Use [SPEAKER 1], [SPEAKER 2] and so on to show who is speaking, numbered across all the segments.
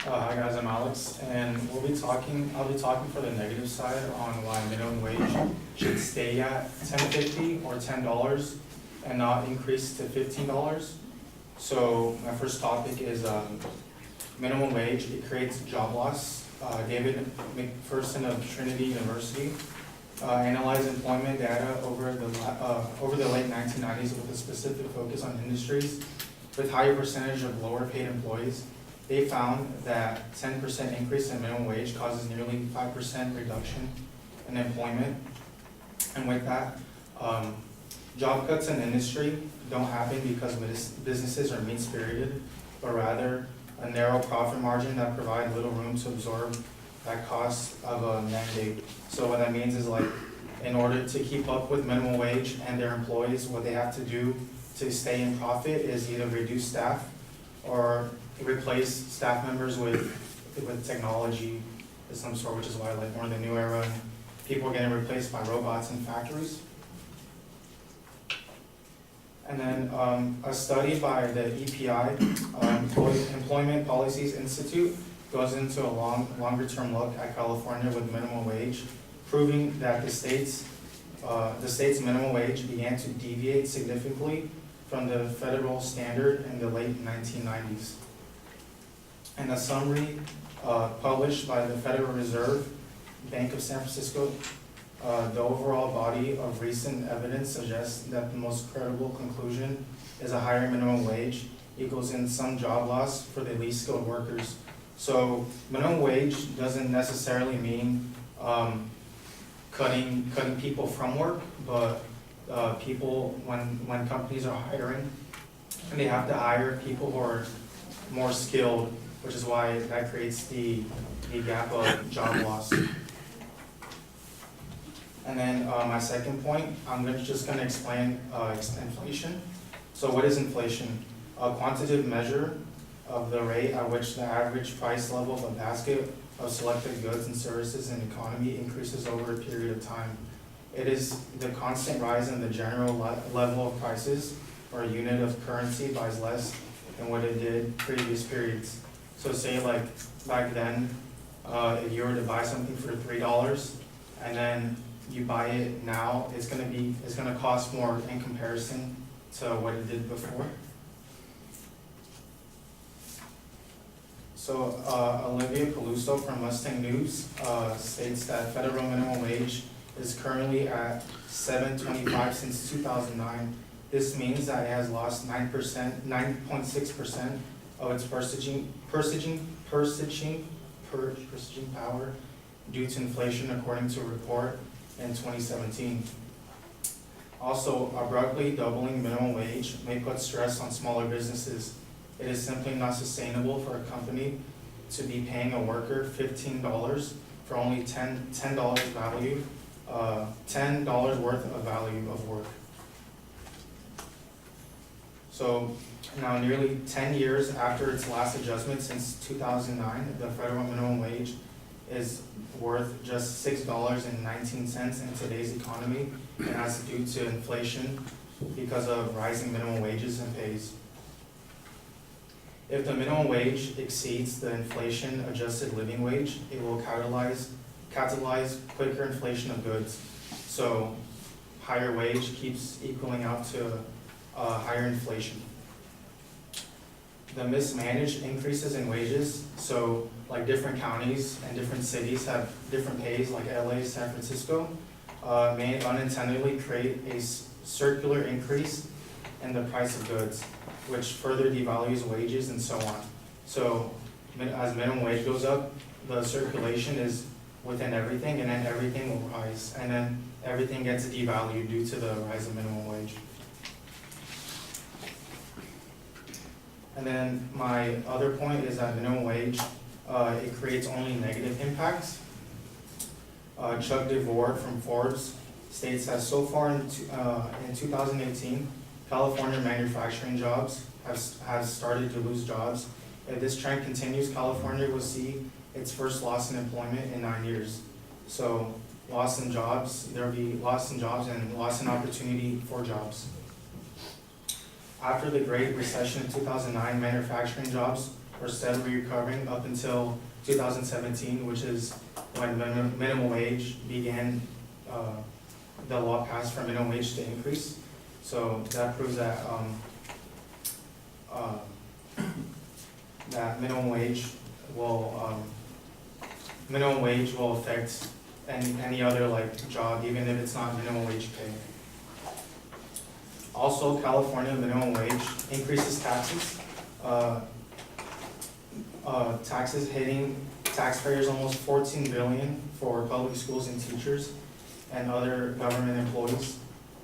[SPEAKER 1] Hi guys, I'm Alex, and I'll be talking for the negative side on why minimum wage should stay at $10.50 or $10 and not increase to $15. So my first topic is minimum wage. It creates job loss. David McPherson of Trinity University analyzed employment data over the late 1990s with a specific focus on industries with higher percentage of lower paid employees. They found that 10% increase in minimum wage causes nearly 5% reduction in employment. And with that, job cuts in industry don't happen because businesses are mean-spirited, but rather a narrow profit margin that provides little room to absorb that cost of a mandate. So what that means is, like, in order to keep up with minimum wage and their employees, what they have to do to stay in profit is either reduce staff or replace staff members with technology of some sort, which is why, like, we're in the new era and people are getting replaced by robots in factories. And then a study by the EPI, Employment Policies Institute, goes into a longer-term look at California with minimum wage, proving that the state's minimum wage began to deviate significantly from the federal standard in the late 1990s. And a summary published by the Federal Reserve Bank of San Francisco, the overall body of recent evidence suggests that the most credible conclusion is a higher minimum wage equals in some job loss for the least skilled workers. So minimum wage doesn't necessarily mean cutting people from work, but people, when companies are hiring, and they have to hire people who are more skilled, which is why that creates the gap of job loss. And then my second point, I'm just going to explain inflation. So what is inflation? A quantitative measure of the rate at which the average price level of a basket of selected goods and services in the economy increases over a period of time. It is the constant rise in the general level of prices or a unit of currency buys less than what it did previous periods. So say, like, back then, if you were to buy something for $3 and then you buy it now, it's gonna cost more in comparison to what it did before. So Olivia Peluso from Mustang News states that federal minimum wage is currently at $7.25 since 2009. This means that it has lost 9.6% of its purchasing power due to inflation, according to a report in 2017. Also, abruptly doubling minimum wage may put stress on smaller businesses. It is simply not sustainable for a company to be paying a worker $15 for only $10 value, $10 worth of value of work. So now, nearly 10 years after its last adjustment since 2009, the federal minimum wage is worth just $6.19 in today's economy, and that's due to inflation because of rising minimum wages and pays. If the minimum wage exceeds the inflation-adjusted living wage, it will catalyze quicker inflation of goods. So higher wage keeps equaling out to higher inflation. The mismanaged increases in wages, so like different counties and different cities have different pays, like LA, San Francisco, may unintentionally create a circular increase in the price of goods, which further devalues wages and so on. So as minimum wage goes up, the circulation is within everything, and then everything will rise, and then everything gets devalued due to the rise of minimum wage. And then my other point is that minimum wage, it creates only negative impacts. Chuck DeVore from Forbes states that so far in 2018, California manufacturing jobs have started to lose jobs. If this trend continues, California will see its first loss in employment in 9 years. So loss in jobs, there will be loss in jobs and loss in opportunity for jobs. After the Great Recession in 2009, manufacturing jobs were steadily recovering up until 2017, which is when minimum wage began, the law passed for minimum wage to increase. So that proves that, that minimum wage will affect any other like job, even if it's not minimum wage pay. Also, California minimum wage increases taxes. Taxes hitting taxpayers almost 14 billion for public schools and teachers and other government employees.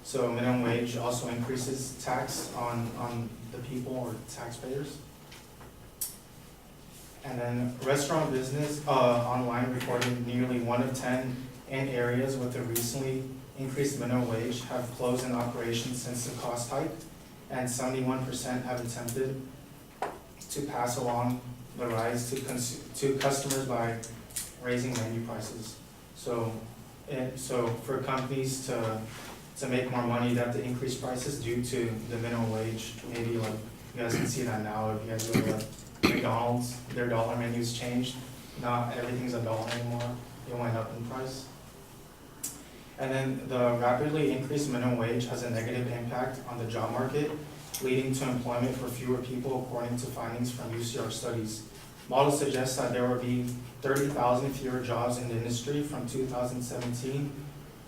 [SPEAKER 1] So minimum wage also increases tax on the people or taxpayers. And then restaurant business online reported nearly 1 of 10 in areas with a recently increased minimum wage have closed in operation since the cost hike, and 71% have attempted to pass along the rise to customers by raising menu prices. So for companies to make more money, they have to increase prices due to the minimum wage. Maybe like you guys can see that now if you guys go to McDonald's, their dollar menus changed. Not everything's $1 anymore. It went up in price. And then the rapidly increased minimum wage has a negative impact on the job market, leading to employment for fewer people according to findings from UCR studies. Models suggest that there will be 30,000 fewer jobs in the industry from 2017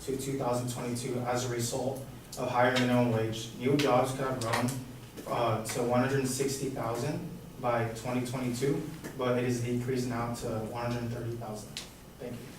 [SPEAKER 1] to 2022 as a result of higher minimum wage. New jobs could have grown to 160,000 by 2022, but it is decreased now to 130,000. Thank you.